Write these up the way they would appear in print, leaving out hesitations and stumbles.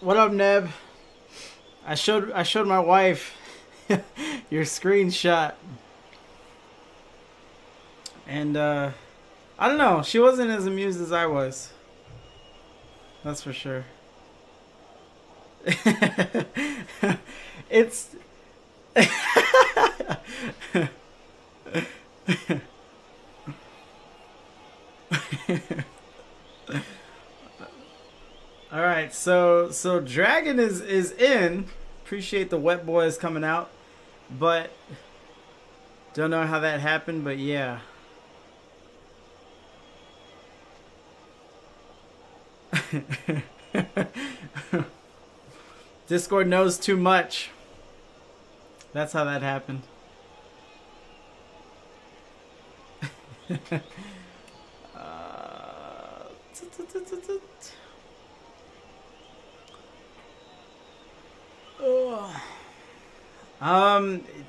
What up, Neb? I showed my wife your screenshot, and I don't know. She wasn't as amused as I was. That's for sure. It's all right. So Dragon is in. Appreciate the wet boys coming out, but don't know how that happened. But yeah. Discord knows too much. That's how that happened.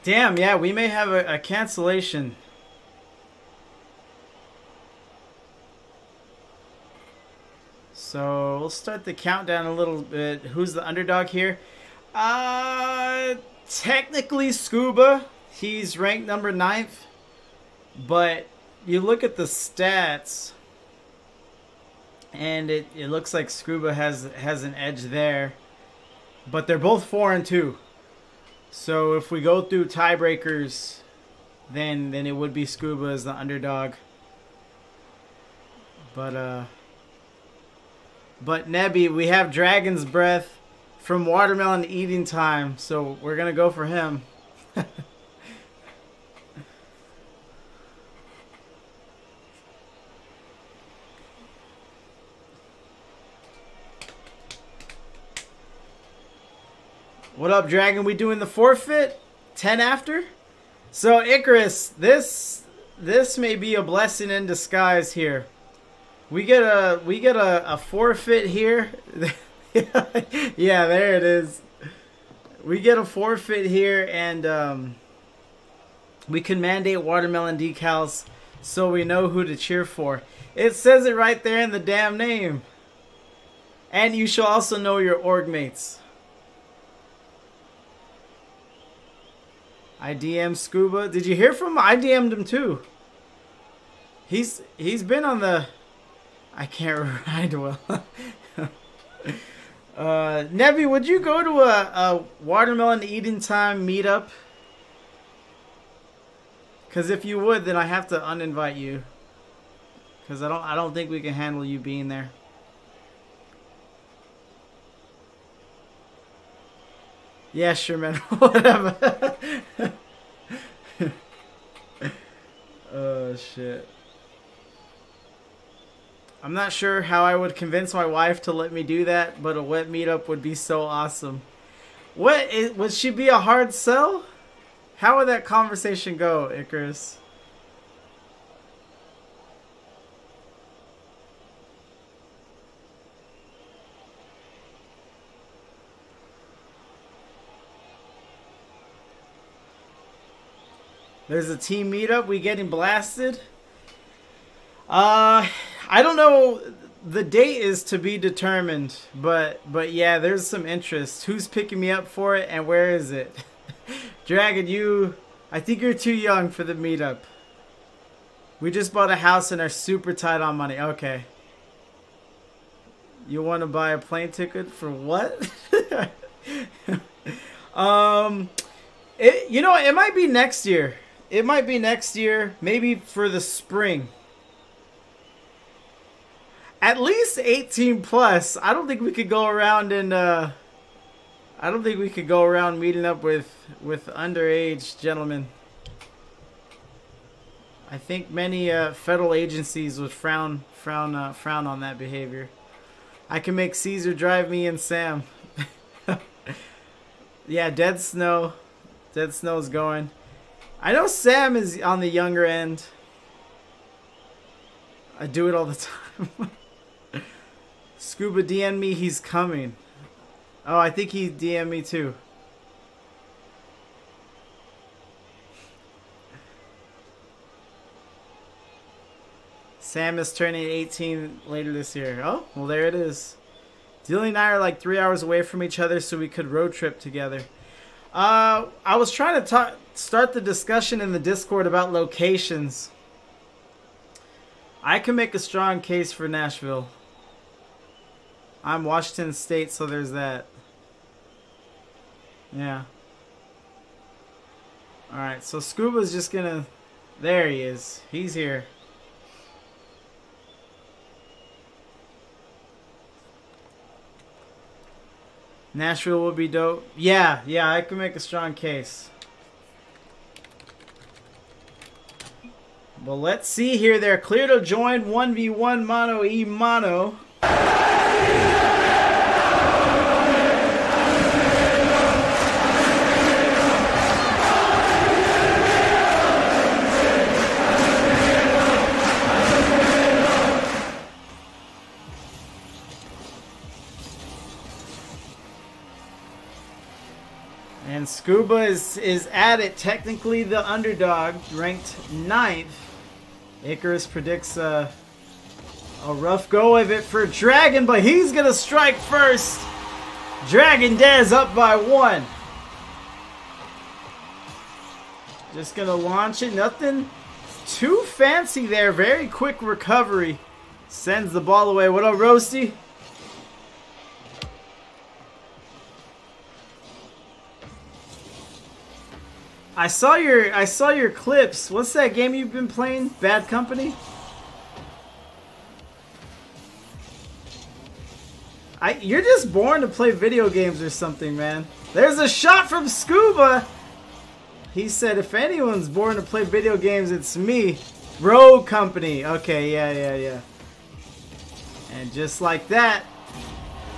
Damn, yeah, we may have a cancellation. So we'll start the countdown a little bit. Who's the underdog here? Technically Scuba. He's ranked number 9th. But you look at the stats, and it looks like Scuba has an edge there. But they're both 4 and 2. So if we go through tiebreakers, then it would be Scuba as the underdog. But Nebby, we have Dragon's Breath from Watermelon Eating Time, so we're gonna go for him. What up, Dragon? We doing the forfeit? 10 after? So Icarus, this may be a blessing in disguise here. We get a forfeit here. Yeah, there it is. We get a forfeit here, and we can mandate watermelon decals so we know who to cheer for. It says it right there in the damn name. And you shall also know your org mates. I DM'd Scuba. Did you hear from him? I DM'd him too. He's been on the... I can't ride well. Nebby, would you go to a Watermelon Eating Time meetup? Because if you would, then I have to uninvite you. Because I don't think we can handle you being there. Yeah, sure, man. Whatever. Oh, shit. I'm not sure how I would convince my wife to let me do that, but a wet meetup would be so awesome. Would she be a hard sell? How would that conversation go, Icarus? There's a team meetup. We getting blasted? I don't know. The date is to be determined, but yeah, there's some interest. Who's picking me up for it, and where is it? Dragon, I think you're too young for the meetup. We just bought a house and are super tight on money. Okay. You want to buy a plane ticket for what? It might be next year. It might be next year, maybe for the spring. At least 18 plus. I don't think we could go around and meeting up with underage gentlemen. I think many federal agencies would frown on that behavior. I can make Caesar drive me and Sam. Yeah, Dead Snow. Dead Snow's going. I know Sam is on the younger end. I do it all the time. Scuba DM me, he's coming. Oh, I think he DM'd me too. Sam is turning 18 later this year. Oh, well there it is. Dilly and I are like 3 hours away from each other, so we could road trip together. I was trying to start the discussion in the Discord about locations. I can make a strong case for Nashville. I'm Washington State, so there's that. Yeah. Alright, so Scuba's just gonna... There he is. He's here. Nashville would be dope. Yeah, I can make a strong case. Well, let's see here. They're clear to join 1v1 Mono E Mono. And Scuba is at it, technically the underdog, ranked 9th. Icarus predicts a rough go of it for Dragon, but he's going to strike first. Dragon Dez up by 1. Just going to launch it. Nothing too fancy there. Very quick recovery. Sends the ball away. What up, Roasty? I saw your clips. What's that game you've been playing? Bad Company? You're just born to play video games or something, man. There's a shot from Scuba. He said, if anyone's born to play video games, it's me. Rogue Company. Okay, yeah. And just like that,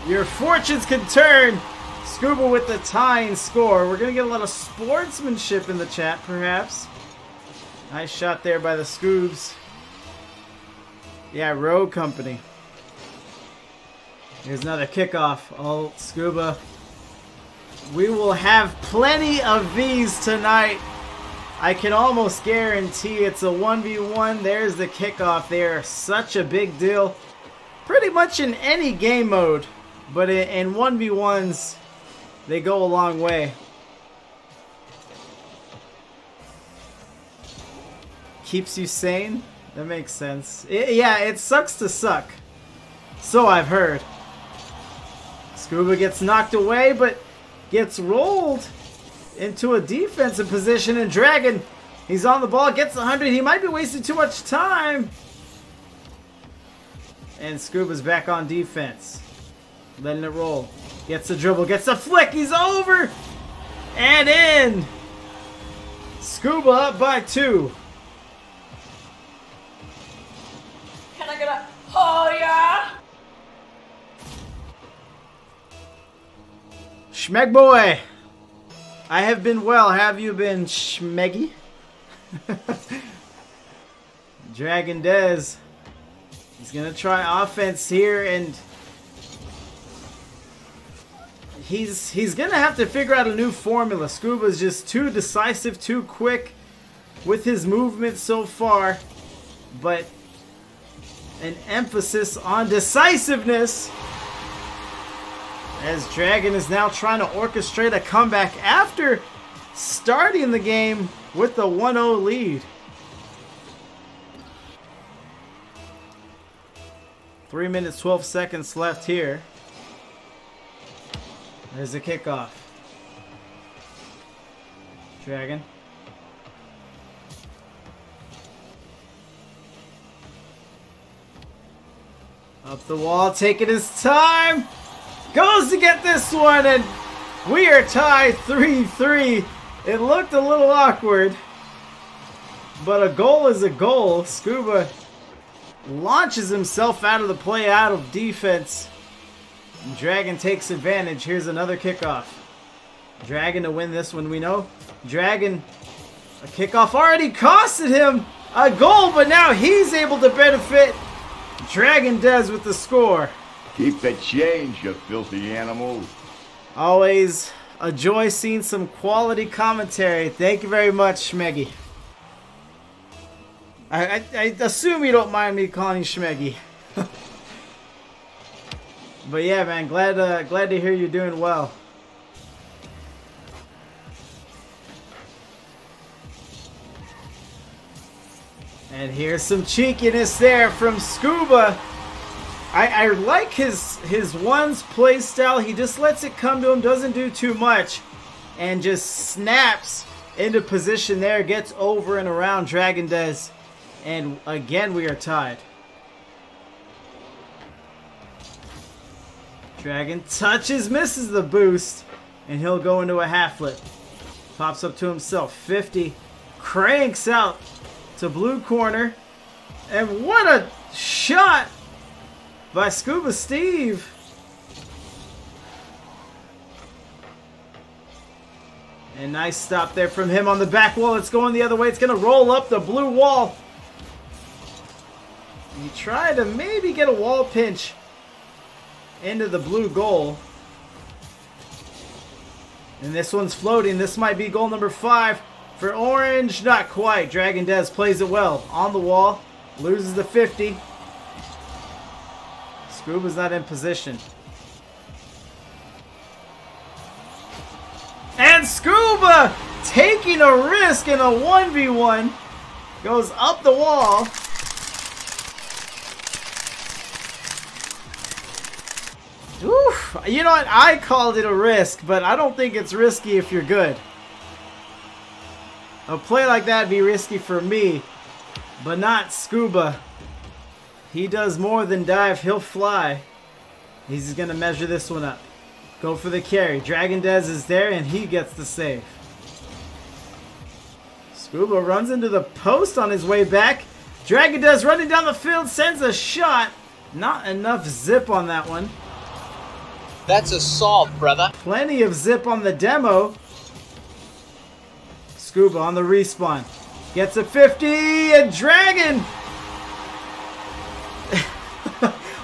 your fortunes can turn. Scuba with the tying score. We're going to get a lot of sportsmanship in the chat, perhaps. Nice shot there by the Scoobs. Yeah, Rogue Company. Here's another kickoff. Oh, Scuba. We will have plenty of these tonight. I can almost guarantee it's a 1v1. There's the kickoff there. Such a big deal. Pretty much in any game mode. But in 1v1s... they go a long way. Keeps you sane? That makes sense. Yeah, it sucks to suck. So I've heard. Scuba gets knocked away, but gets rolled into a defensive position. And Dragon, he's on the ball, gets 100. He might be wasting too much time. And Scuba's back on defense. Letting it roll. Gets the dribble, gets the flick, he's over! And in! Scuba up by 2. Can I get a, oh yeah? Schmeg boy! I have been well, have you been, Schmeggy? Dragon Dez. He's gonna try offense here, and he's gonna have to figure out a new formula. Scuba's just too decisive, too quick with his movement so far, but an emphasis on decisiveness as Dragon is now trying to orchestrate a comeback after starting the game with the 1-0 lead. 3 minutes 12 seconds left here. There's the kickoff. Dragon. Up the wall, taking his time. Goes to get this one, and we are tied 3-3. It looked a little awkward, but a goal is a goal. Scuba launches himself out of the play, out of defense. And Dragon takes advantage. Here's another kickoff. Dragon to win this one, we know. Dragon, a kickoff already costed him a goal, but now he's able to benefit. Dragon does with the score. Keep the change, you filthy animal. Always a joy seeing some quality commentary. Thank you very much, Schmeggy. I assume you don't mind me calling you Schmeggy. But yeah, man, glad to hear you're doing well. And here's some cheekiness there from Scuba. I like his ones play style. He just lets it come to him, doesn't do too much, and just snaps into position there, gets over and around Dragon Dez, and again we are tied. Dragon touches, misses the boost, and he'll go into a half flip. Pops up to himself, 50, cranks out to blue corner, and what a shot by Scuba Steve. And nice stop there from him on the back wall. It's going the other way. It's going to roll up the blue wall. He tried to maybe get a wall pinch into the blue goal. And this one's floating. This might be goal number 5 for Orange. Not quite. Dragon Dez plays it well. On the wall. Loses the 50. Scuba's not in position. And Scuba taking a risk in a 1v1. Goes up the wall. Oof. You know what? I called it a risk, but I don't think it's risky if you're good. A play like that would be risky for me, but not Scuba. He does more than dive. He'll fly. He's going to measure this one up. Go for the carry. Dragon Dez is there, and he gets the save. Scuba runs into the post on his way back. Dragon Dez running down the field, sends a shot. Not enough zip on that one. That's assault, brother. Plenty of zip on the demo. Scuba on the respawn. Gets a 50, and Dragon...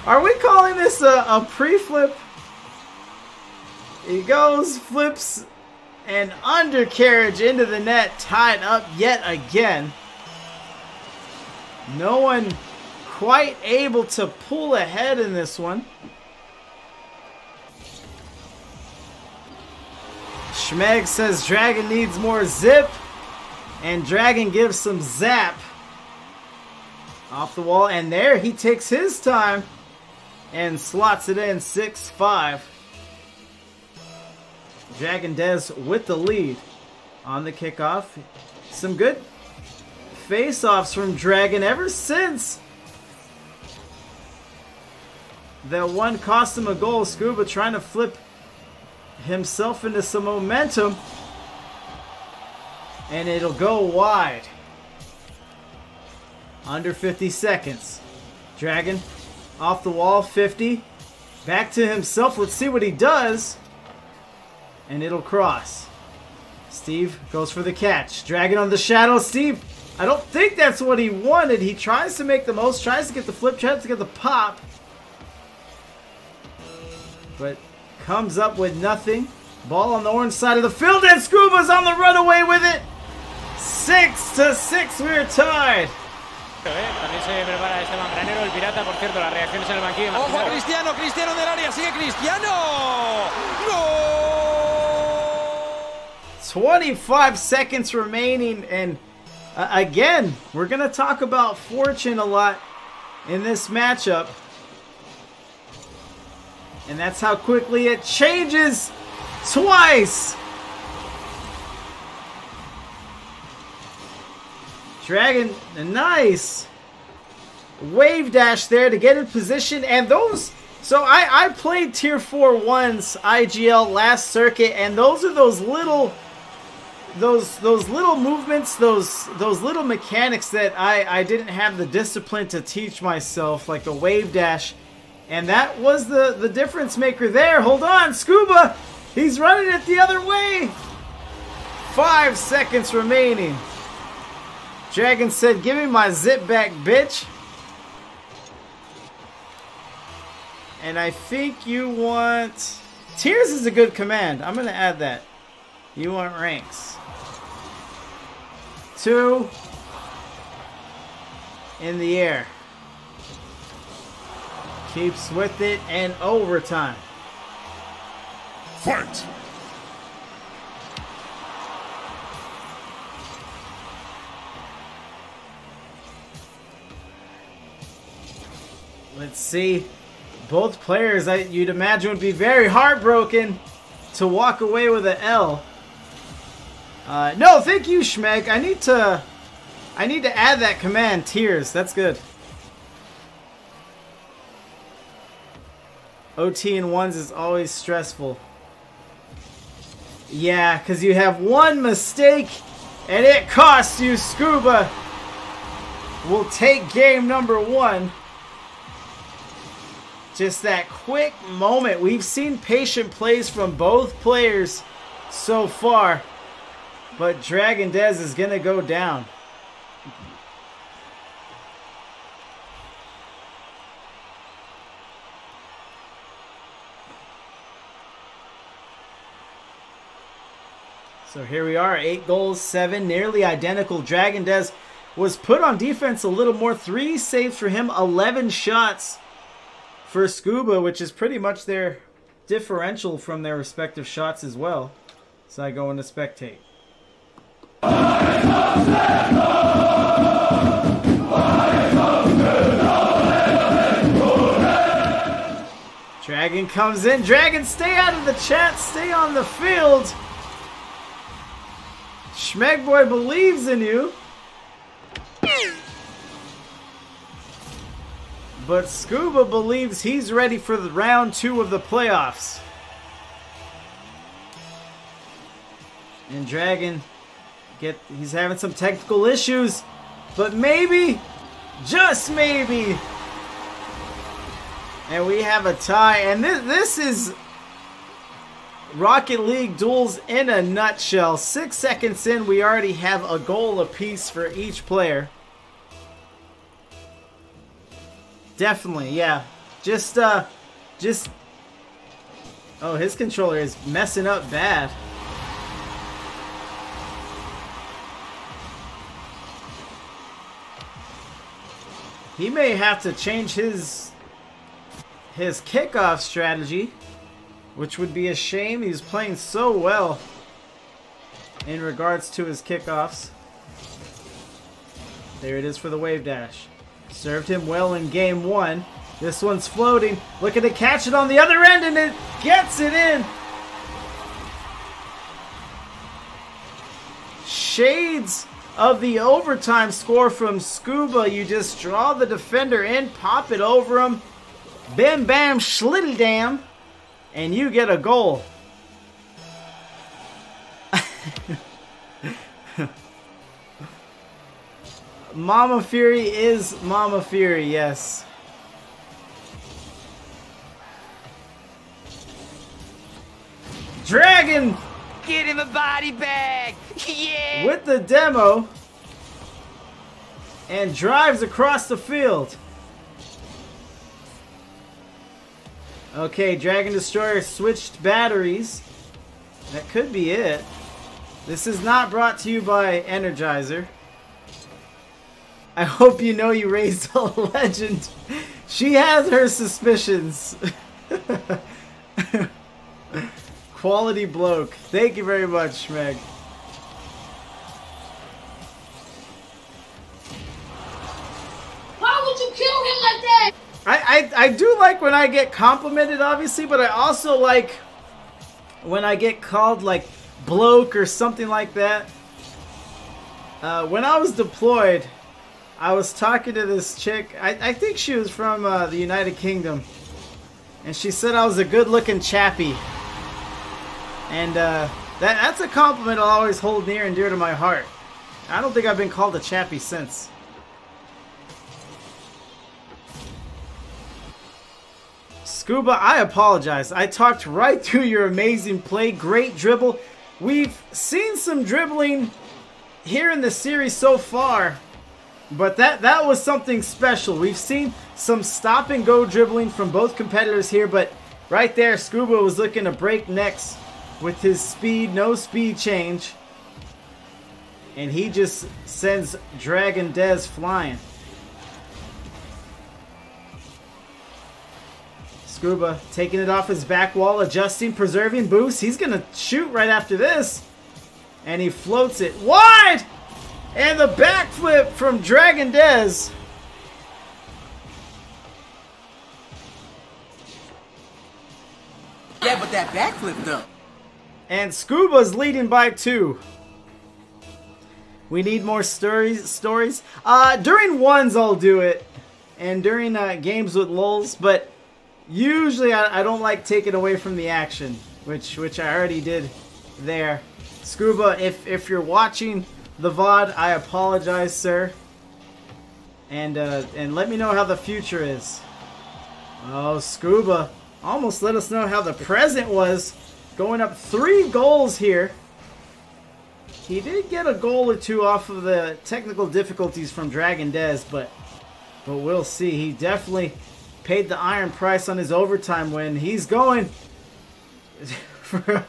Are we calling this a pre-flip? He goes, flips, and undercarriage into the net, tied up yet again. No one quite able to pull ahead in this one. Schmeg says Dragon needs more zip, and Dragon gives some zap. Off the wall, and there he takes his time and slots it in 6-5. Dragon Dez with the lead on the kickoff. Some good face-offs from Dragon ever since that one cost him a goal. Scuba trying to flip himself into some momentum, and it'll go wide. Under 50 seconds. Dragon off the wall, 50. Back to himself. Let's see what he does. And it'll cross. Steve goes for the catch. Dragon on the shadow. Steve, I don't think that's what he wanted. He tries to make the most, tries to get the flip, tries to get the pop. But comes up with nothing. Ball on the orange side of the field, and Scuba's on the runaway with it. 6-6, we're tied. También se prepara Esteban Granero, el pirata, por cierto, las reacciones en el banquillo. Ojo a Cristiano, Cristiano del área, sigue Cristiano. ¡Gol! 25 seconds remaining, and again, we're going to talk about fortune a lot in this matchup. And that's how quickly it changes twice. Dragon, nice wave dash there to get in position, and those. So I played Tier 4 ones IGL last circuit, and those are those little movements, those little mechanics that I didn't have the discipline to teach myself, like the wave dash, and that was the difference maker there. Hold on, Scuba, he's running it the other way. 5 seconds remaining. Dragon said, "Give me my zip back, bitch." And I think you want... Tears is a good command. I'm going to add that. You want ranks. 2. In the air. Keeps with it and overtime. Fight! Let's see. Both players, you'd imagine, would be very heartbroken to walk away with an L. No, thank you, Schmeg. I need to add that command, tears. That's good. OT in ones is always stressful. Yeah, because you have one mistake and it costs you. Scuba will take game number 1. Just that quick moment. We've seen patient plays from both players so far. But Dragon Dez is going to go down. So here we are, 8 goals, 7, nearly identical. Dragon Dez was put on defense a little more. 3 saves for him, 11 shots for Scuba, which is pretty much their differential from their respective shots as well. So I go into spectate. Dragon comes in. Dragon, stay out of the chat. Stay on the field. Schmegboy believes in you. But Scuba believes he's ready for the round 2 of the playoffs. And Dragon, he's having some technical issues. But maybe, just maybe. And we have a tie. And this is Rocket League duels in a nutshell. 6 seconds in, we already have a goal apiece for each player. Definitely, yeah. Just, oh, his controller is messing up bad. He may have to change his kickoff strategy, which would be a shame. He's playing so well in regards to his kickoffs. There it is for the wave dash. Served him well in game 1. This one's floating. Looking to catch it on the other end, and it gets it in. Shades of the overtime score from Scuba. You just draw the defender in, pop it over him. Bam, bam, schlitty dam. And you get a goal. Mama Fury is Mama Fury, yes. Dragon! Get him a body bag! Yeah! With the demo. And drives across the field. Okay, Dragon Destroyer switched batteries. That could be it. This is not brought to you by Energizer. I hope you know you raised a legend. She has her suspicions. Quality bloke. Thank you very much, Schmeg. Why would you kill him like that? I do like when I get complimented, obviously, but I also like when I get called like bloke or something like that. When I was deployed, I was talking to this chick. I think she was from the United Kingdom, and she said I was a good-looking chappie. And that's a compliment I'll always hold near and dear to my heart. I don't think I've been called a chappie since. Scuba, I apologize. I talked right through your amazing play. Great dribble. We've seen some dribbling here in the series so far, but that was something special. We've seen some stop and go dribbling from both competitors here, but right there, Scuba was looking to break necks with his speed, no speed change. And he just sends Dragon Dez flying. Scuba taking it off his back wall, adjusting, preserving, boost. He's going to shoot right after this. And he floats it wide. And the backflip from Dragon Dez. Yeah, but that backflip though. And Scuba's leading by 2. We need more stories. During ones I'll do it. And during games with lulls. But usually I don't like taking away from the action. Which I already did there. Scuba, if you're watching the VOD, I apologize, sir. And let me know how the future is. Oh, Scuba almost let us know how the present was. Going up 3 goals here. He did get a goal or 2 off of the technical difficulties from Dragon Dez, but we'll see. He definitely paid the iron price on his overtime win. He's going for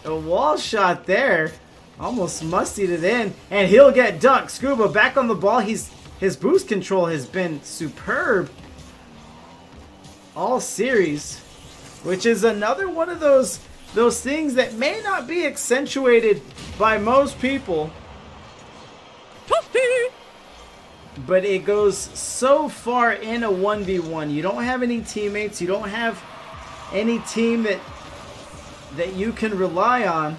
a wall shot there. Almost mustied it in, and he'll get dunked. Scuba back on the ball. His boost control has been superb all series, which is another one of those things that may not be accentuated by most people, but it goes so far in a 1v1. You don't have any teammates. You don't have any team that you can rely on.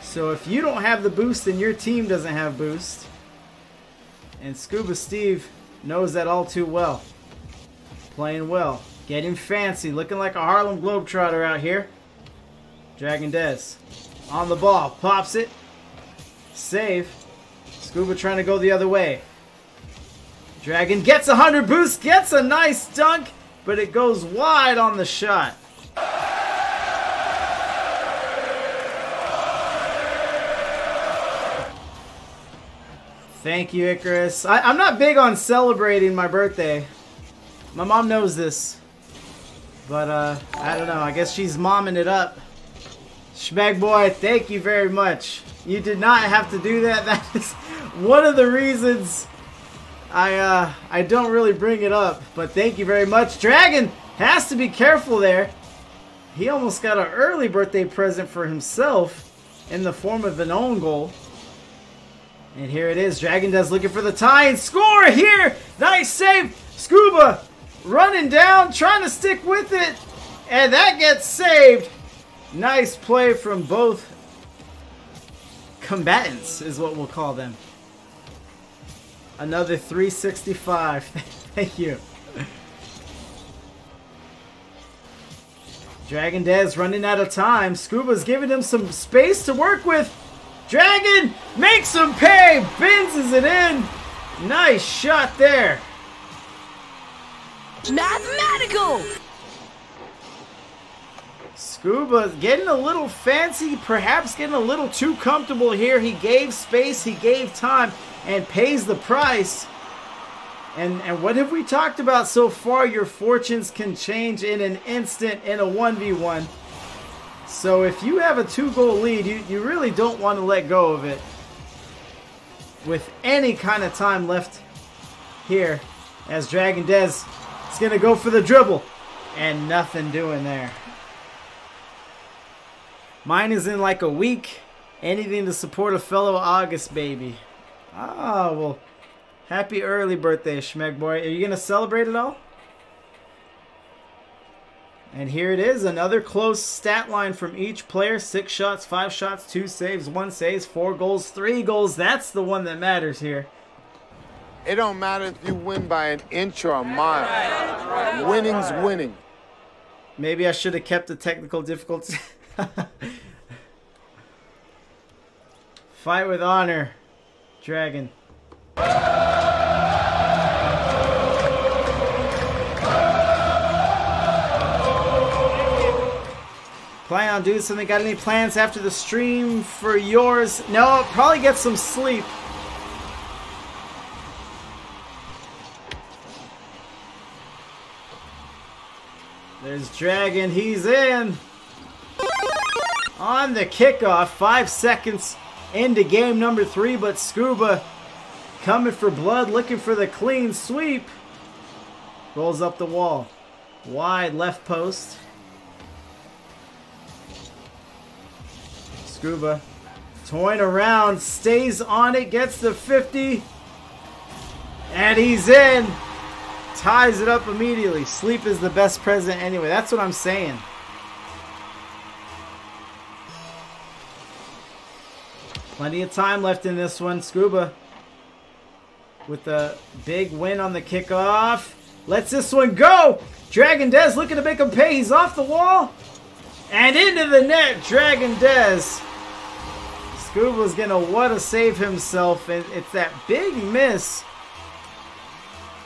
So if you don't have the boost, then your team doesn't have boost. And Scuba Steve knows that all too well. Playing well. Getting fancy. Looking like a Harlem Globetrotter out here. Dragon Dez on the ball. Pops it. Save. Scuba trying to go the other way. Dragon gets 100 boost. Gets a nice dunk. But it goes wide on the shot. Thank you, Icarus. I'm not big on celebrating my birthday. My mom knows this. But, I don't know. I guess she's momming it up. Schmeg boy, thank you very much. You did not have to do that. That is one of the reasons I don't really bring it up. But thank you very much. Dragon has to be careful there. He almost got an early birthday present for himself in the form of an own goal. And here it is. Dragon Dez looking for the tie and score here. Nice save. Scuba running down, trying to stick with it. And that gets saved. Nice play from both combatants is what we'll call them. Another 365. Thank you. Dragon Dez running out of time. Scuba's giving him some space to work with. Dragon makes him pay. Benzes it in. Nice shot there. Mathematical. Scuba getting a little fancy, perhaps getting a little too comfortable here. He gave space, he gave time, and pays the price. And what have we talked about so far? Your fortunes can change in an instant in a 1v1. So if you have a 2-goal lead, you really don't want to let go of it. With any kind of time left here, as Dragon Dez is going to go for the dribble. And nothing doing there. Mine is in like a week. Anything to support a fellow August baby. Ah, well, happy early birthday, Schmeg boy. Are you going to celebrate it all? And here it is, another close stat line from each player. 6 shots, 5 shots, 2 saves, 1 saves, 4 goals, 3 goals. That's the one that matters here. It don't matter if you win by an inch or a mile. Winning's winning. Maybe I should have kept the technical difficulties. Fight with honor, Dragon. Plan on doing something. Got any plans after the stream for yours? No, I'll probably get some sleep. There's Dragon. He's in. On the kickoff. 5 seconds into game number 3. But Scuba coming for blood. Looking for the clean sweep. Rolls up the wall. Wide left post. Scuba toying around, stays on it, gets the 50. And he's in. Ties it up immediately. Sleep is the best present anyway. That's what I'm saying. Plenty of time left in this one. Scuba with a big win on the kickoff. Lets this one go. Dragon Dez looking to make him pay. He's off the wall. And into the net. Dragon Dez. Scuba's going to want to save himself. And it's that big miss.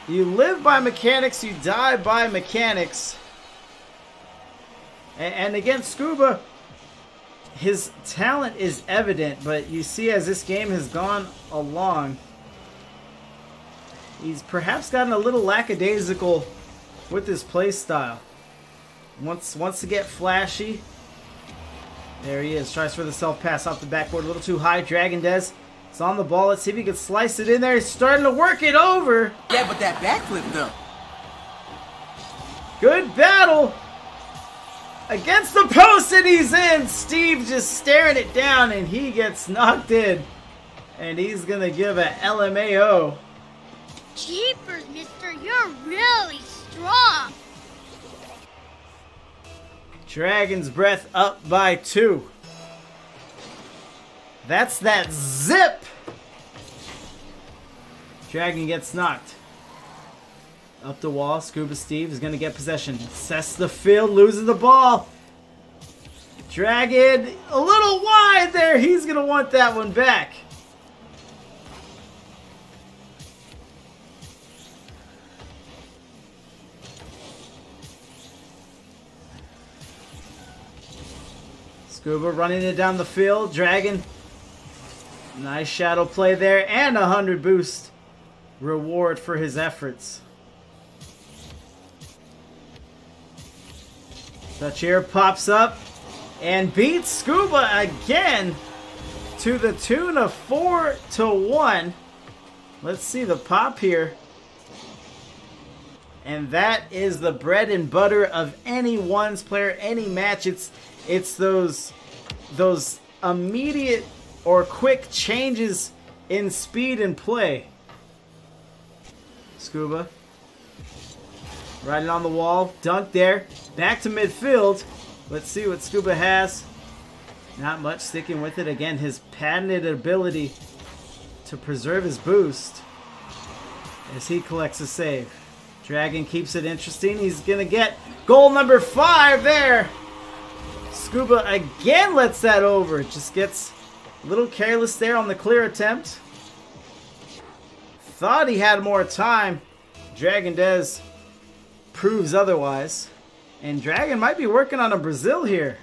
You live by mechanics. You die by mechanics. And against Scuba, his talent is evident. But you see as this game has gone along, he's perhaps gotten a little lackadaisical with his play style. Wants to get flashy. There he is. Tries for the self pass off the backboard. A little too high. Dragon Dez is on the ball. Let's see if he can slice it in there. He's starting to work it over. Yeah, but that backflip though. Good battle. Against the post, and he's in. Steve just staring it down, and he gets knocked in. And he's going to give a LMAO. Jeepers, mister, you're really strong. Dragon's Breath up by 2. That's that zip. Dragon gets knocked. Up the wall. Scuba Steve is going to get possession. Sets the field, loses the ball. Dragon a little wide there. He's going to want that one back. Scuba running it down the field. Dragon. Nice shadow play there. And 100 boost reward for his efforts. Touch here pops up and beats Scuba again to the tune of 4-1. Let's see the pop here. And that is the bread and butter of any ones player, any match. It's those immediate or quick changes in speed and play. Scuba. Riding on the wall. Dunk there. Back to midfield. Let's see what Scuba has. Not much. Sticking with it. Again, his patented ability to preserve his boost as he collects a save. Dragon keeps it interesting. He's going to get goal number 5 there. Scuba again lets that over. Just gets a little careless there on the clear attempt. Thought he had more time. Dragon Dez proves otherwise. And Dragon might be working on a Brazil here.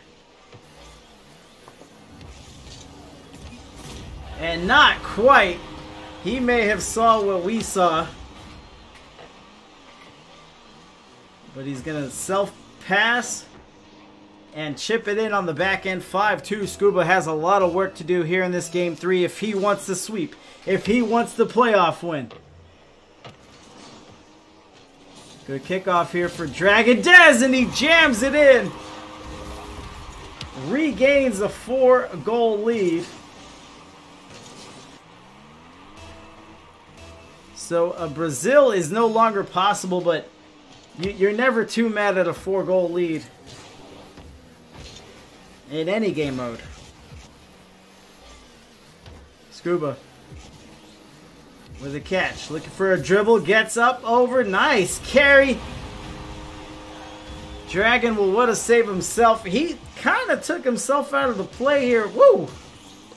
And not quite. He may have saw what we saw. But he's going to self-pass and chip it in on the back end. 5-2. Scuba has a lot of work to do here in this game 3 if he wants to sweep. If he wants the playoff win. Good kickoff here for Dragon Dez, and he jams it in. Regains a 4-goal lead. So a Brazil is no longer possible, but you're never too mad at a 4-goal lead in any game mode. Scuba with a catch, looking for a dribble, gets up over, nice carry. Dragon will want to save himself. He kind of took himself out of the play here. Woo!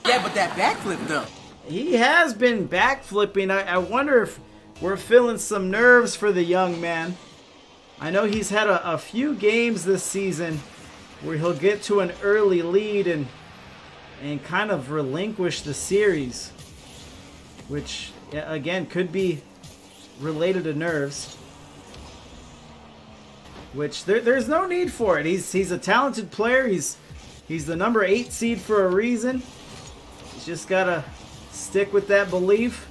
Yeah, but that backflip though. He has been backflipping. I wonder if we're feeling some nerves for the young man. I know he's had a few games this season where he'll get to an early lead and kind of relinquish the series, which again could be related to nerves, which there's no need for it. He's a talented player. He's the number 8 seed for a reason. He's just gotta stick with that belief.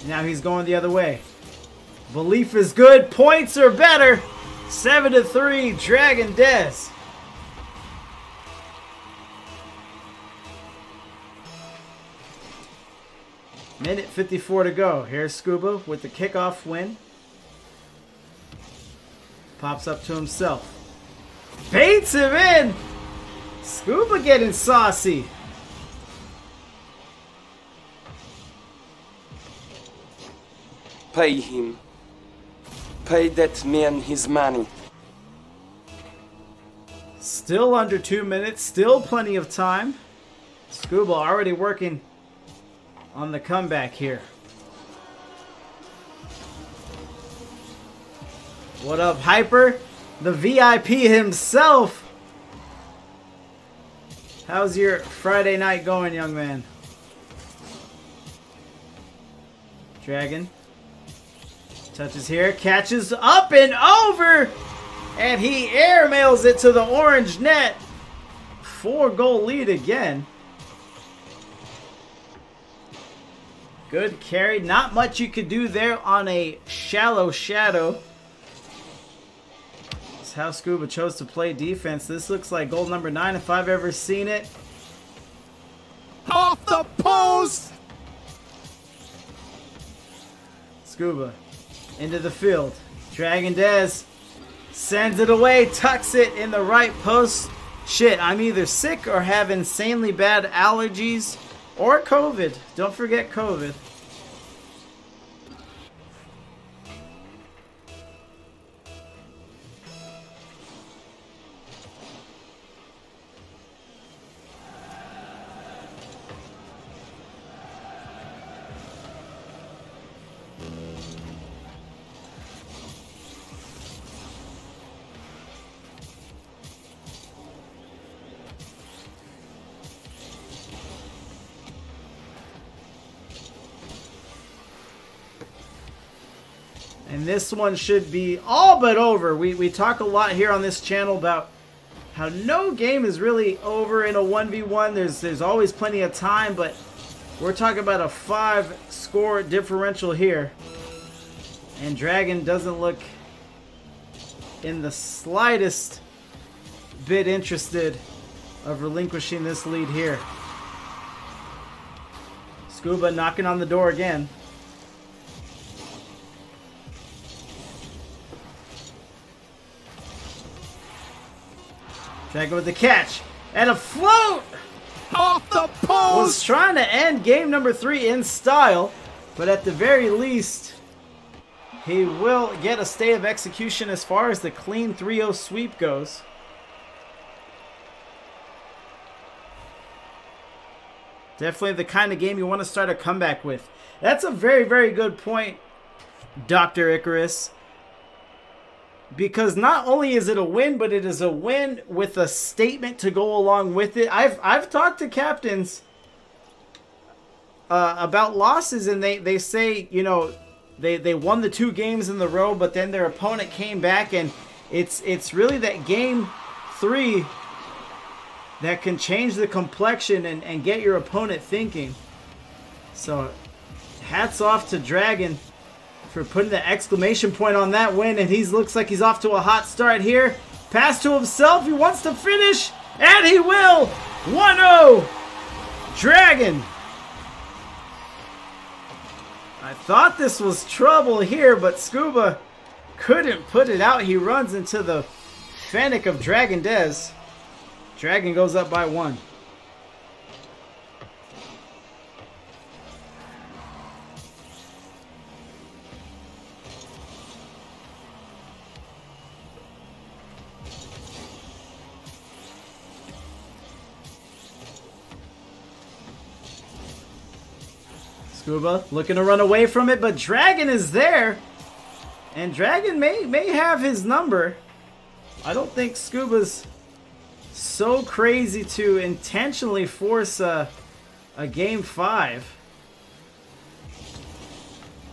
Now he's going the other way. Belief is good. Points are better. 7-3, Dragon Des. Minute 54 to go. Here's Scuba with the kickoff win. Pops up to himself. Baits him in! Scuba getting saucy. Pay him. Pay that man his money. Still under 2 minutes. Still plenty of time. Scuba already working on the comeback here. What up, Hyper? The VIP himself. How's your Friday night going, young man? Dragon. Touches here. Catches up and over. And he airmails it to the orange net. 4-goal lead again. Good carry. Not much you could do there on a shallow shadow. That's how Scuba chose to play defense. This looks like goal number 9 if I've ever seen it. Off the post! Scuba into the field. Dragon Des sends it away, tucks it in the right post. Shit, I'm either sick or have insanely bad allergies or COVID. Don't forget COVID. And this one should be all but over. We talk a lot here on this channel about how no game is really over in a 1v1. There's always plenty of time, but we're talking about a 5-score differential here. And Dragon doesn't look in the slightest bit interested of relinquishing this lead here. Scuba knocking on the door again. Dragon with the catch and a float off the post. Was trying to end game number 3 in style, but at the very least he will get a stay of execution as far as the clean 3-0 sweep goes. Definitely the kind of game you want to start a comeback with. That's a very, very good point, Dr. Icarus. Because not only is it a win, but it is a win with a statement to go along with it. I've talked to captains about losses, and they say, you know, they won the 2 games in the row, but then their opponent came back, and it's really that game 3 that can change the complexion and get your opponent thinking. So hats off to Dragon for putting the exclamation point on that win, and he looks like he's off to a hot start here. Pass to himself, he wants to finish, and he will! 1-0! Dragon! I thought this was trouble here, but Scuba couldn't put it out. He runs into the Fennec of Dragon Des. Dragon goes up by 1. Scuba looking to run away from it, but Dragon is there. And Dragon may have his number. I don't think Scuba's so crazy to intentionally force a game 5.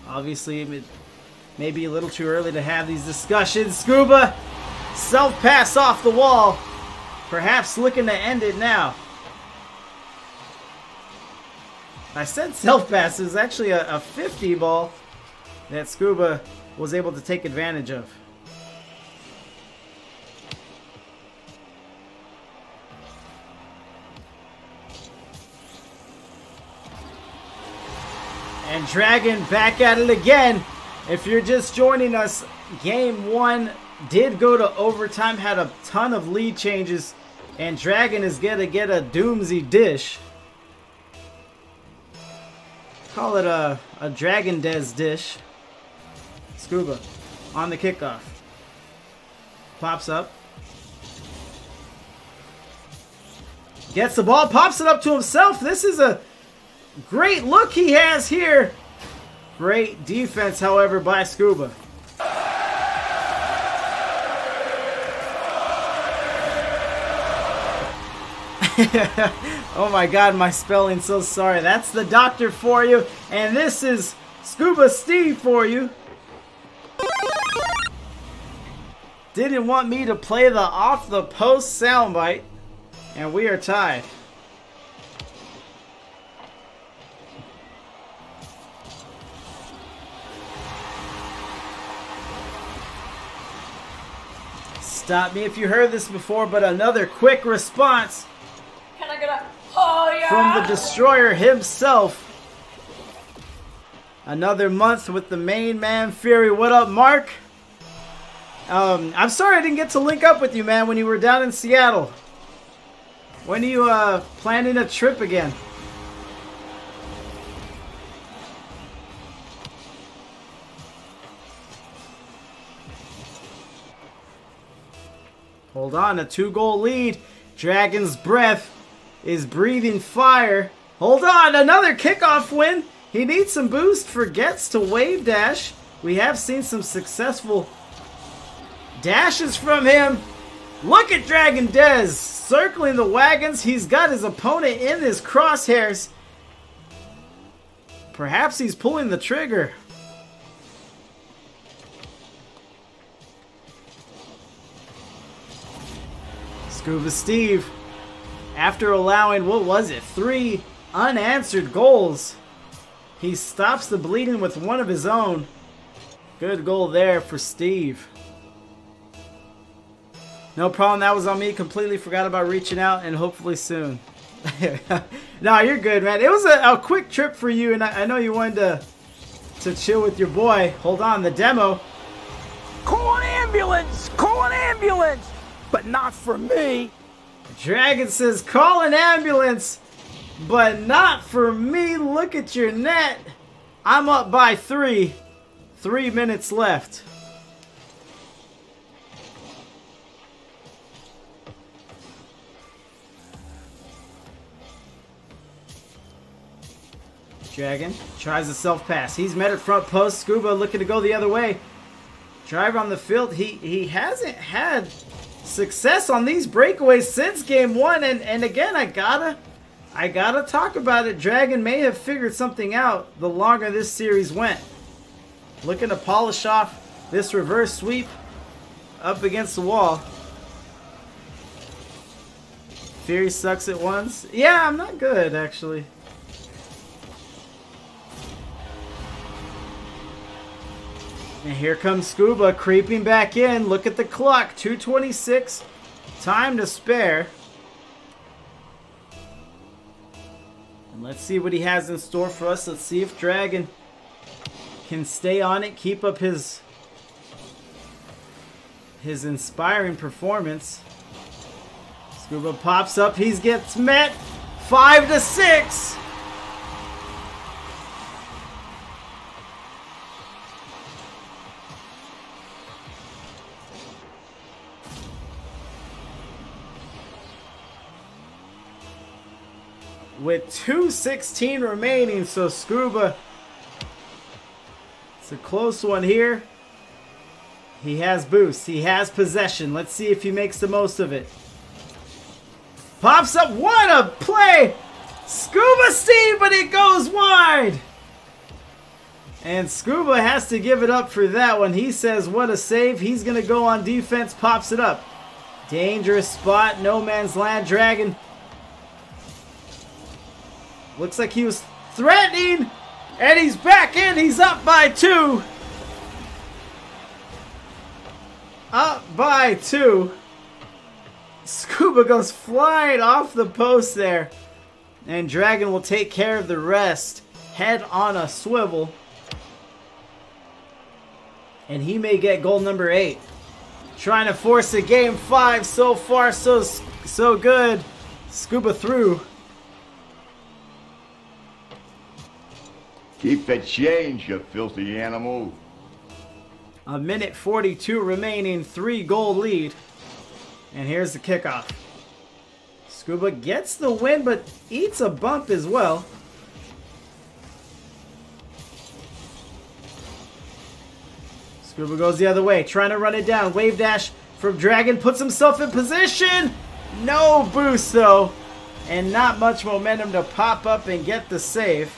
Obviously, it may be a little too early to have these discussions. Scuba, self-pass off the wall. Perhaps looking to end it now. I said self-pass. It was actually a 50 ball that Scuba was able to take advantage of. And Dragon back at it again. If you're just joining us, game 1 did go to overtime, had a ton of lead changes, and Dragon is going to get a doomsy dish. Call it a Dragon Des dish. Scuba on the kickoff. Pops up. Gets the ball, pops it up to himself. This is a great look he has here. Great defense, however, by Scuba. Oh my god, my spelling's so sorry. That's the doctor for you, and this is Scuba Steve for you. Didn't want me to play the off the post soundbite, and we are tied. Stop me if you heard this before, but another quick response. Can I get a oh yeah? From the Destroyer himself. Another month with the main man, Fury. What up, Mark? I'm sorry I didn't get to link up with you, man, when you were down in Seattle. When are you planning a trip again? Hold on, a 2-goal lead. Dragon's breath is breathing fire. Hold on, another kickoff win. He needs some boost, forgets to wave dash. We have seen some successful dashes from him. Look at Dragon Dez circling the wagons. He's got his opponent in his crosshairs. Perhaps he's pulling the trigger. Scuba Steve, after allowing, what was it, 3 unanswered goals, he stops the bleeding with one of his own. Good goal there for Steve. No problem, that was on me. Completely forgot about reaching out, and hopefully soon. No, you're good, man. It was a quick trip for you, and I know you wanted to chill with your boy. Hold on, the demo. Call an ambulance! Call an ambulance! But not for me. Dragon says, call an ambulance, but not for me. Look at your net. I'm up by 3. 3 minutes left. Dragon tries a self-pass. He's met at front post. Scuba looking to go the other way. Driver on the field. He hasn't had success on these breakaways since game 1, and again, I gotta talk about it. Dragon may have figured something out the longer this series went. Looking to polish off this reverse sweep up against the wall. Fury sucks at once. Yeah, I'm not good, actually. And here comes Scuba creeping back in. Look at the clock. 2:26. Time to spare. And let's see what he has in store for us. Let's see if Dragon can stay on it, keep up his inspiring performance. Scuba pops up. He gets met. 5-6. With 2:16 remaining, so Scuba, it's a close one here. He has boost. He has possession. Let's see if he makes the most of it. Pops up. What a play! Scuba Steve, but it goes wide. And Scuba has to give it up for that one. He says, what a save. He's going to go on defense. Pops it up. Dangerous spot. No man's land. Dragon. Looks like he was threatening, and he's back in. He's up by 2. Up by 2. Scuba goes flying off the post there, and Dragon will take care of the rest. head on a swivel. And he may get goal number 8. Trying to force a game 5. So far, so good. Scuba through. Keep the change, you filthy animal. A minute 42 remaining. 3-goal lead. And here's the kickoff. Scuba gets the win, but eats a bump as well. Scuba goes the other way, trying to run it down. Wave dash from Dragon, puts himself in position. No boost though, and not much momentum to pop up and get the save.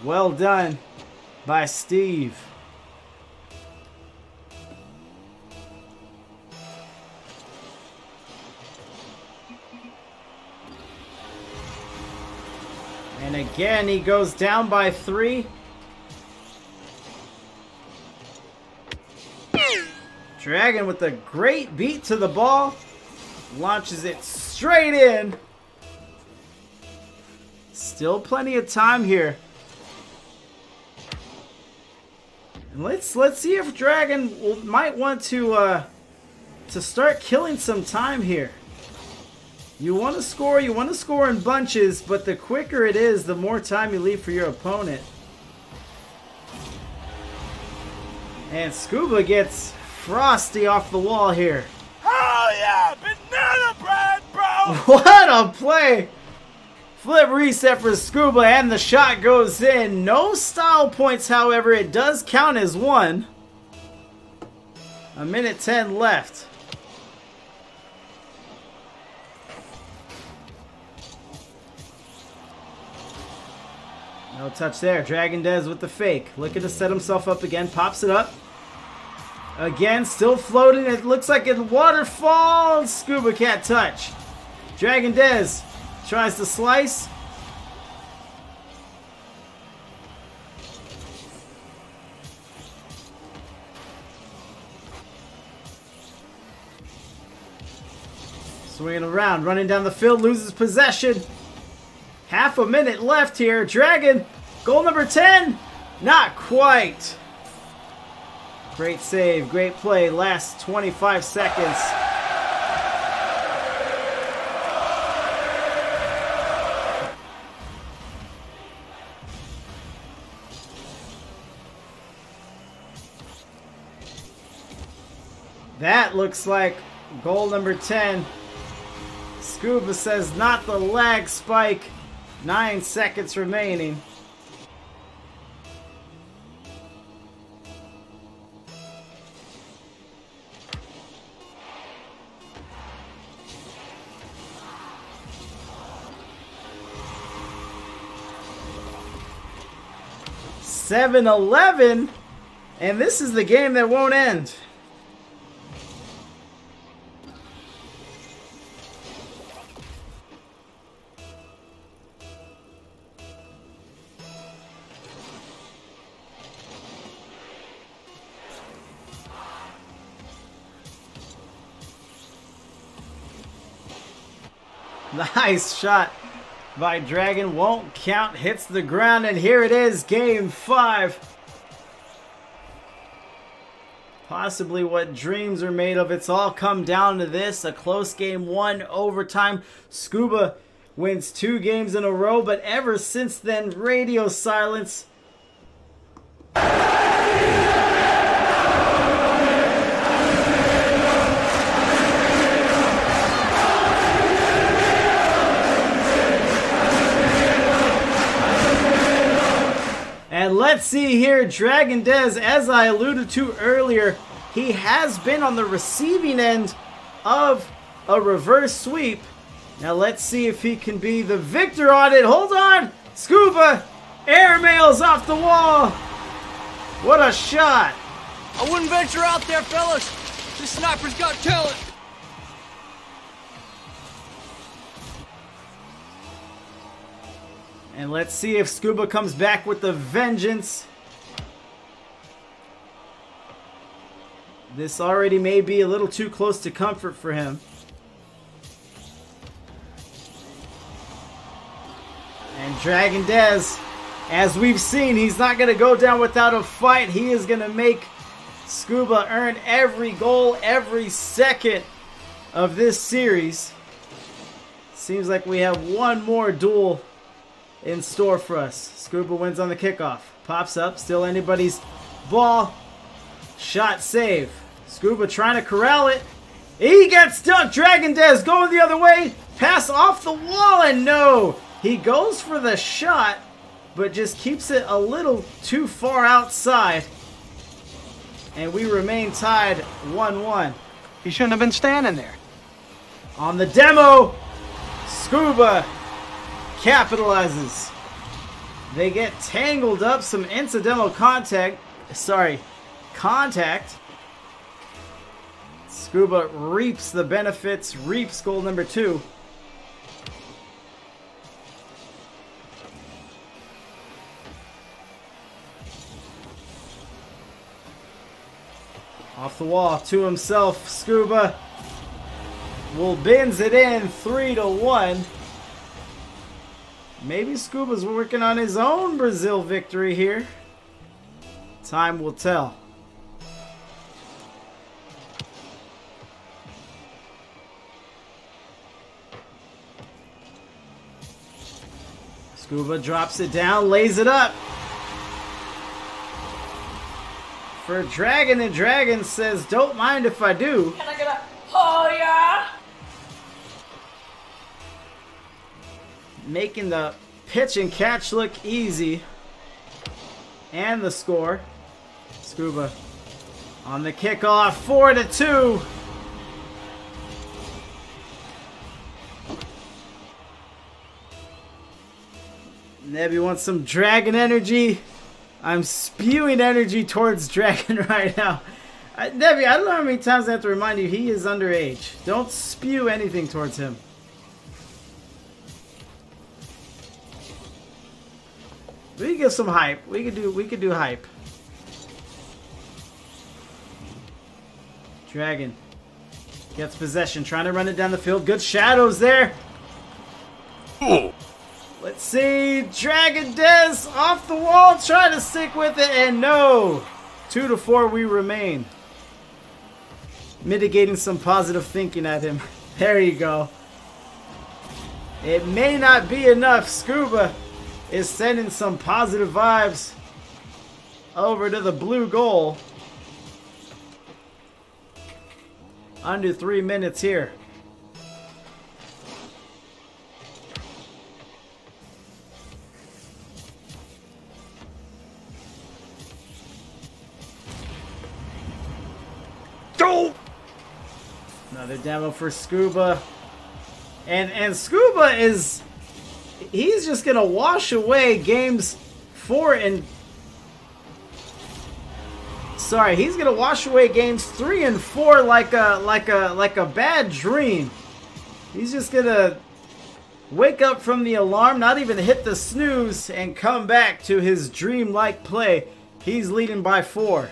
Well done by Steve. And again, he goes down by 3. Dragon with a great beat to the ball. Launches it straight in. Still plenty of time here. And let's see if Dragon might want to start killing some time here. You want to score in bunches, but the quicker it is, the more time you leave for your opponent. And Scuba gets frosty off the wall here. Oh yeah, banana bread, bro! What a play! Flip reset for Scuba, and the shot goes in. No style points, however, it does count as 1. A minute 10 left. No touch there. Dragon Dez with the fake. Looking to set himself up again. Pops it up. Again, still floating. It looks like it waterfalls. Scuba can't touch. Dragon Dez tries to slice. Swinging around, running down the field, loses possession. Half a minute left here. Dragon, goal number 10. Not quite. Great save, great play. Last 25 seconds. That looks like goal number 10. Scuba says not the lag spike. 9 seconds remaining. (7-11), and this is the game that won't end. Nice shot by Dragon, won't count, hits the ground, and here it is, game 5. Possibly what dreams are made of. It's all come down to this, a close game, 1 overtime. Scuba wins 2 games in a row, but ever since then, radio silence. And let's see here, Dragon Dez, as I alluded to earlier, he has been on the receiving end of a reverse sweep. Now let's see if he can be the victor on it. Hold on! Scuba airmails off the wall. What a shot! I wouldn't venture out there, fellas. This sniper's got talent. And let's see if Scuba comes back with the vengeance. This already may be a little too close to comfort for him. And Dragon Dez As we've seen, he's not going to go down without a fight. He is going to make Scuba earn every goal, every second of this series. Seems like we have one more duel in store for us. Scuba wins on the kickoff. Pops up, still anybody's ball. Shot save. Scuba trying to corral it. He gets stuck. Dragon Dez going the other way. Pass off the wall, and no. He goes for the shot, but just keeps it a little too far outside. And we remain tied 1-1. He shouldn't have been standing there. On the demo, Scuba capitalizes. They get tangled up, some incidental contact. Scuba reaps the benefits, reaps goal number 2. Off the wall to himself, Scuba will bins it in 3-1. Maybe Scuba's working on his own Brazil victory here. Time will tell. Scuba drops it down, lays it up. For Dragon, and Dragon says, don't mind if I do. Can I get a, oh yeah? Making the pitch and catch look easy. And the score. Scuba on the kickoff, 4-2. Nebby wants some Dragon energy. I'm spewing energy towards Dragon right now. Nebby, I don't know how many times I have to remind you, he is underage. Don't spew anything towards him. We could give some hype. We could do hype. Dragon gets possession, trying to run it down the field. Good shadows there. Oh. Let's see. Dragon Dez off the wall, trying to stick with it, and no. 2-4 we remain. Mitigating some positive thinking at him. There you go. It may not be enough. Scuba is sending some positive vibes over to the blue goal. Under 3 minutes here. Go! Another demo for Scuba. And Scuba is... He's just gonna wash away games 4 and... Sorry, he's gonna wash away games 3 and 4 like a bad dream. He's just gonna wake up from the alarm, not even hit the snooze, and come back to his dream-like play. He's leading by 4.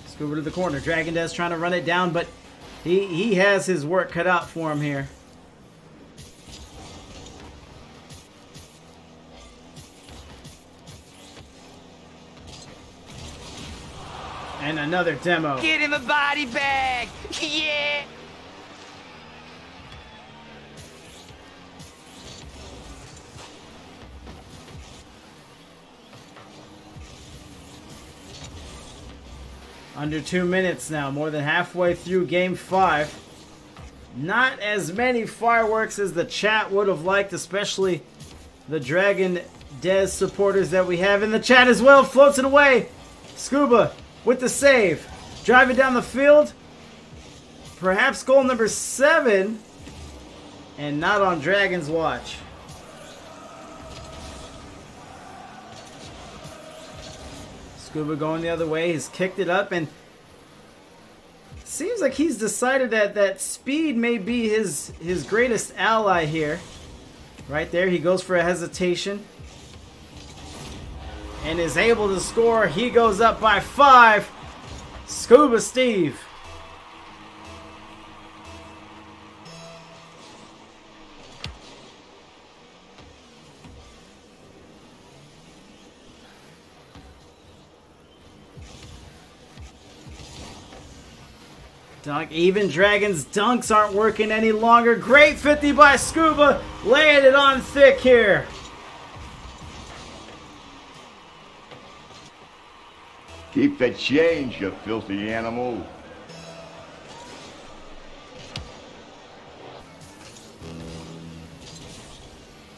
Scuba to the corner. Dragon Dez trying to run it down, but he has his work cut out for him here. And another demo. Get him a body bag! Yeah! Under 2 minutes now, more than halfway through game 5. Not as many fireworks as the chat would have liked, especially the Dragon Dez supporters that we have in the chat as well. Floats it away. Scuba with the save. Driving down the field. Perhaps goal number 7. And not on Dragon's watch. Scuba going the other way. He's kicked it up, and seems like he's decided that speed may be his greatest ally here. Right there, he goes for a hesitation and is able to score. He goes up by 5. Scuba Steve. Dunk. Even Dragon's dunks aren't working any longer. Great 50 by Scuba. Laying it on thick here. Keep the change, you filthy animal.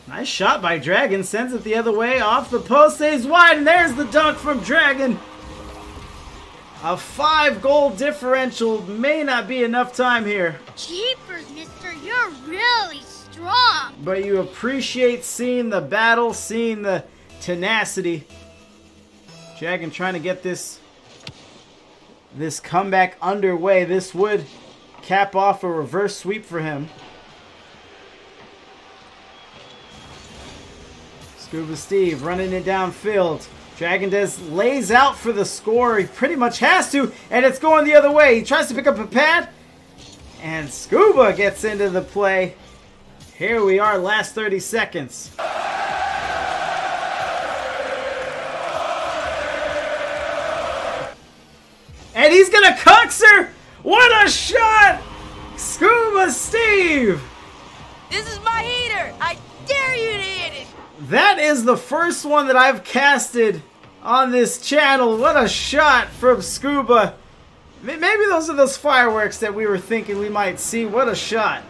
Nice shot by Dragon. Sends it the other way. Off the post. Stays wide. And there's the dunk from Dragon. A 5-goal differential may not be enough time here. Jeepers, mister, you're really strong. But you appreciate seeing the battle, seeing the tenacity. Dragon trying to get this comeback underway. This would cap off a reverse sweep for him. Scuba Steve running it downfield. Dragon lays out for the score. He pretty much has to, and it's going the other way. He tries to pick up a pad, and Scuba gets into the play. Here we are, last 30 seconds. And he's gonna coxer! What a shot! Scuba Steve! This is my heater! I dare you to hit it! That is the first one that I've casted on this channel. What a shot from Scuba. Maybe those are those fireworks that we were thinking we might see. What a shot.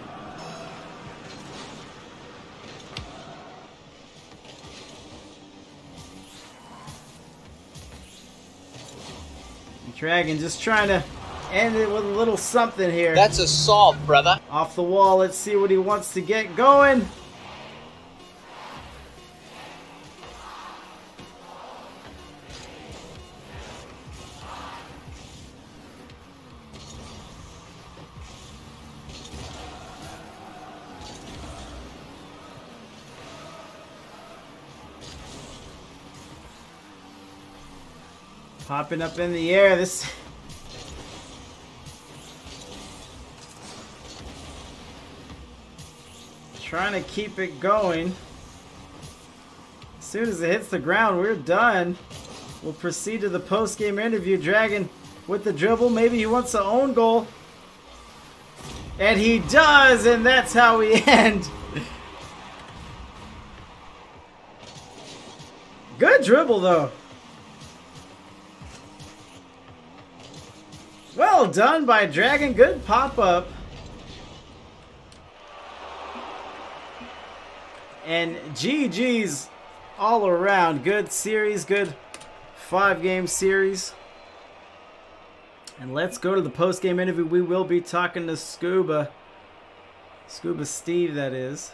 Dragon just trying to end it with a little something here. That's assault, brother. Off the wall. Let's see what he wants to get going. Popping up in the air. This trying to keep it going. As soon as it hits the ground, we're done. We'll proceed to the post-game interview. Dragon with the dribble. Maybe he wants a own goal. And he does, and that's how we end. Good dribble, though. Well done by Dragon. Good pop-up. And GG's all around. Good series. Good 5-game series. And let's go to the post-game interview. We will be talking to Scuba. Scuba Steve, that is.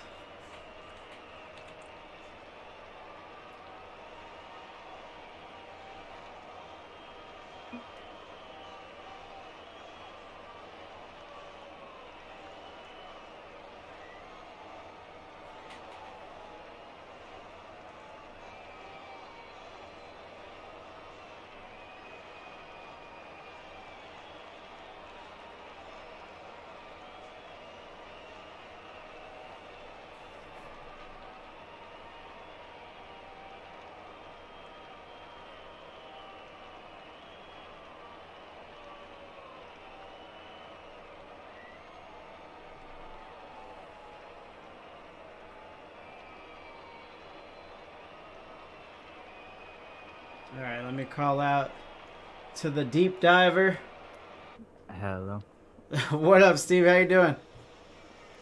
Alright, let me call out to the deep diver. Hello. What up, Steve? How you doing?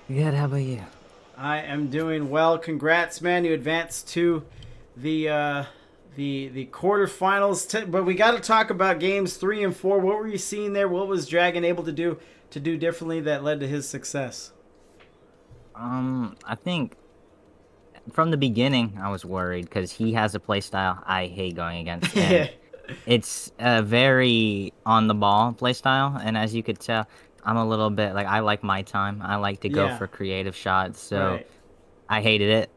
Good, how about you? I am doing well. Congrats, man. You advanced to the quarterfinals. But we got to talk about games 3 and 4. What were you seeing there? What was Dragon able to do differently that led to his success? I think from the beginning, I was worried because he has a play style I hate going against. Yeah. It's a very on-the-ball play style, and as you could tell, I'm a little bit, like, I like my time. I like to go for creative shots, so I hated it.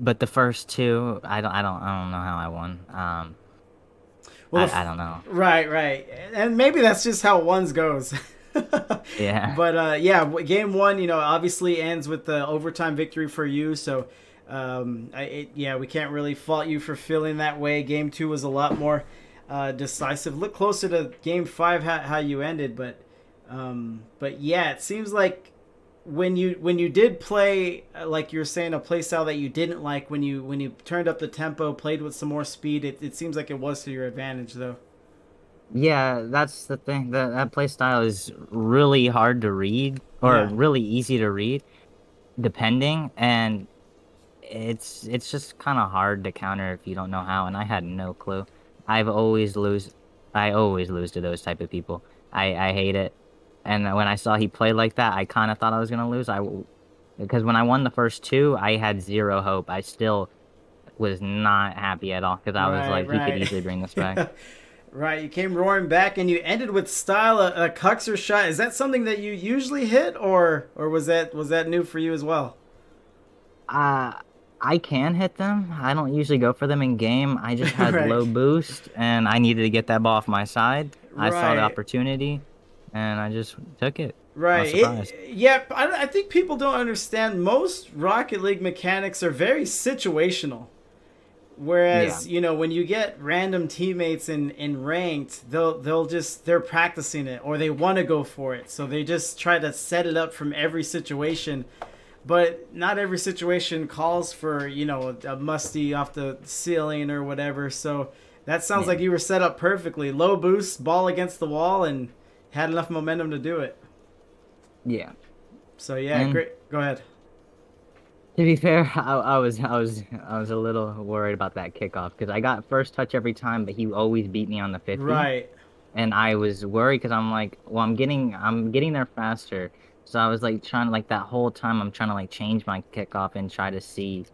But the first two, I don't know how I won. Well, I don't know. Right. And maybe that's just how ones goes. Yeah. But yeah, game 1, you know, obviously ends with the overtime victory for you. So, yeah, we can't really fault you for feeling that way. Game 2 was a lot more decisive. Look closer to game 5 how you ended, but yeah, it seems like when you did play, like you were saying, a play style that you didn't like, when you turned up the tempo, played with some more speed, it seems like it was to your advantage though. Yeah, that's the thing. That play style is really hard to read, or really easy to read, depending, and it's just kind of hard to counter if you don't know how. And I had no clue. I always lose to those type of people. I hate it. And when I saw he played like that, I kind of thought I was gonna lose. Because when I won the first 2, I had zero hope. I still was not happy at all because I was like, he could easily bring this back. Right, you came roaring back, and you ended with style, a Cuxer shot. Is that something that you usually hit, or was that new for you as well? I can hit them. I don't usually go for them in game. I just had low boost, and I needed to get that ball off my side. I saw the opportunity, and I just took it. Right. Yep. I think people don't understand. Most Rocket League mechanics are very situational. Whereas, you know, when you get random teammates in ranked, they're practicing it, or they want to go for it. So they just try to set it up from every situation. But not every situation calls for, you know, a musty off the ceiling or whatever. So that sounds like you were set up perfectly. Low boost, ball against the wall, and had enough momentum to do it. Yeah. So yeah, great. Go ahead. To be fair, I was a little worried about that kickoff because I got first touch every time, but he always beat me on the 50. Right. And I was worried because I'm like, well, I'm getting there faster. So I was like trying to, like, that whole time I'm trying to like change my kickoff and try to see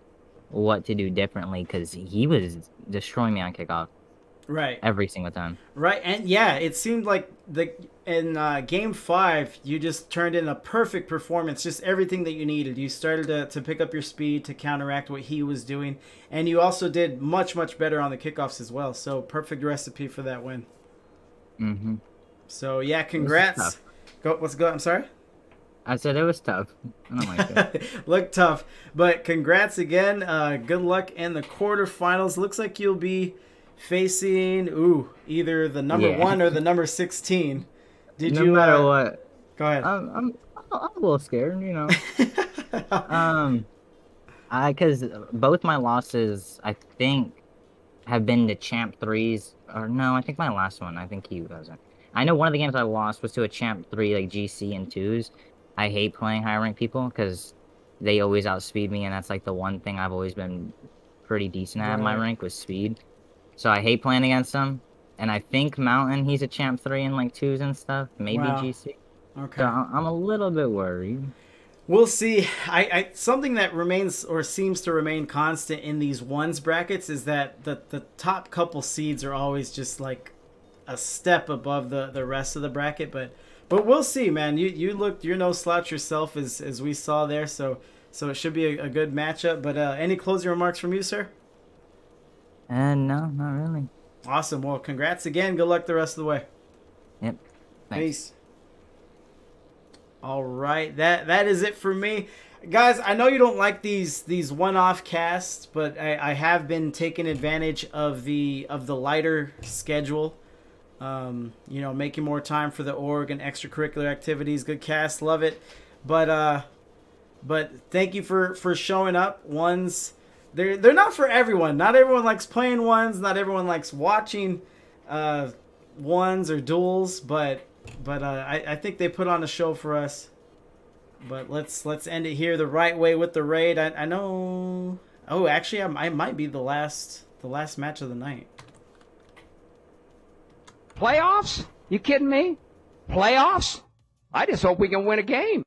what to do differently because he was destroying me on kickoff. Right. Every single time. Right, and yeah, it seemed like in game 5, you just turned in a perfect performance, just everything that you needed. You started to pick up your speed to counteract what he was doing, and you also did much, much better on the kickoffs as well. So perfect recipe for that win. Mm-hmm. So yeah, congrats. I'm sorry? I said it was tough. I don't like it. Looked tough, but congrats again. Good luck in the quarterfinals. Looks like you'll be facing either the number 1 or the number 16. No matter what. Go ahead. I'm a little scared, you know. Because both my losses, I think, have been to champ 3s. Or no, I think my last one, I think he wasn't. I know one of the games I lost was to a champ 3, like GC and 2s. I hate playing high rank people because they always outspeed me, and that's like the one thing I've always been pretty decent at my rank was speed. So I hate playing against them. And I think Mountain, he's a champ 3 in like 2s and stuff. Maybe GC. Okay. So I'm a little bit worried. We'll see. I something that remains or seems to remain constant in these ones brackets is that the top couple seeds are always just like a step above the rest of the bracket. But we'll see, man. You're no slouch yourself as we saw there. So it should be a good matchup. But any closing remarks from you, sir? No, not really. Awesome. Well, congrats again. Good luck the rest of the way. Yep. Thanks. Peace. All right. That is it for me. Guys, I know you don't like these one-off casts, but I have been taking advantage of the lighter schedule. You know, making more time for the org and extracurricular activities. Good cast, love it. But thank you for showing up. Ones, they're not for everyone. Not everyone likes playing ones. Not everyone likes watching ones or duels. But I think they put on a show for us. But let's end it here the right way with the raid. I know. Oh, actually, I might be the last match of the night. Playoffs? You kidding me? Playoffs? I just hope we can win a game.